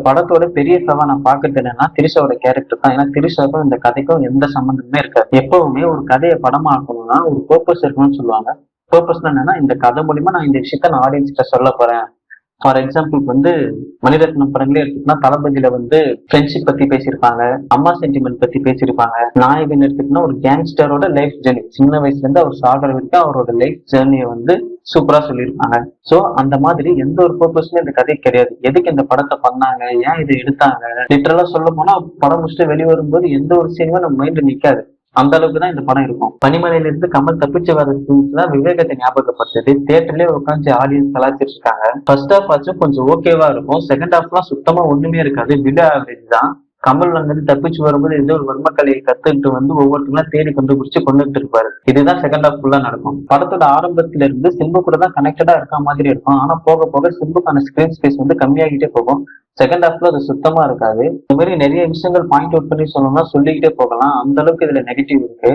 படத்தோட பெரிய சவா நான் பாக்குறது என்னன்னா திரிஷாவோட கேரக்டர் தான். ஏன்னா திரிஷாவுக்கும் இந்த கதைக்கும் எந்த சம்மந்தமே இருக்காது. எப்பவுமே ஒரு கதையை படமாக்கணும்னா ஒரு பர்பஸ் இருக்கணும்னு சொல்லுவாங்க. பர்பஸ்னா என்னன்னா இந்த கதை மூலியமா நான் இந்த விஷயத்த நான் ஆடியன்ஸ் கிட்ட சொல்ல போறேன். ஃபார் எக்ஸாம்பிளுக்கு மணிரத்னம் படங்களே எடுத்துக்கிட்டா தளபதியில ஃப்ரெண்ட்ஷிப் பத்தி பேசியிருப்பாங்க, அம்மா சென்டிமெண்ட் பத்தி பேசியிருப்பாங்க. நாயகன் எடுத்துக்கிட்டா ஒரு கேங்ஸ்டரோட லைஃப் ஜேர்னி, சின்ன வயசுல இருந்து அவர் சாகர வரைக்கும் அவரோட லைஃப் ஜேர்னியை சூப்பரா சொல்லியிருப்பாங்க. சோ அந்த மாதிரி எந்த ஒரு பர்பஸ்மே இந்த கதை கிடையாது. எதுக்கு இந்த படத்தை பண்ணாங்க, ஏன் இதை எடுத்தாங்க, லிட்டரலா சொல்ல போனா படம் முடிச்சுட்டு வெளியே வரும்போது எந்த ஒரு சீனுமே நம்ம மைண்ட்ல நிக்காது. அந்த அளவுக்கு தான் இந்த படம் இருக்கும். பனிமலையில இருந்து கமல் தப்பிச்சு வர சீன்ஸ் தான் விவேகத்தை ஞாபகப்படுத்துது. தியேட்டர்லயே உட்காந்து ஆடியன்ஸ் கலாச்சிட்டு இருக்காங்க. ஃபர்ஸ்ட் ஹாஃப் ஆச்சும் கொஞ்சம் ஓகேவா இருக்கும். செகண்ட் ஹாஃப்லாம் சுத்தமா ஒண்ணுமே இருக்காது. பிலோ ஆவரேஜ் தான். கமல் தப்பிச்சு வரும்போது ஏதோ ஒரு வர்மக்கலையை கத்துக்கிட்டு ஒவ்வொருத்தங்களும் தேடி கண்டுபிடிச்சு கொண்டுட்டு இருப்பாரு. இதுதான் செகண்ட் ஹாஃப் ஃபுல்லா நடக்கும். படத்தோட ஆரம்பத்துல இருந்து சிம்பு கூட தான் கனெக்டடா இருக்க மாதிரி இருக்கும். ஆனா போக போக சிம்புக்கான ஸ்கிரீன் ஸ்பேஸ் கம்மியாகிட்டே போகும். செகண்ட் ஹாஃப்ல அது சுத்தமா இருக்காது. இந்த மாதிரி நிறைய விஷயங்கள் பாயிண்ட் அவுட் பண்ணி சொல்லணும்னா சொல்லிக்கிட்டே போகலாம். அந்த அளவுக்கு இதுல நெகட்டிவ் இருக்கு.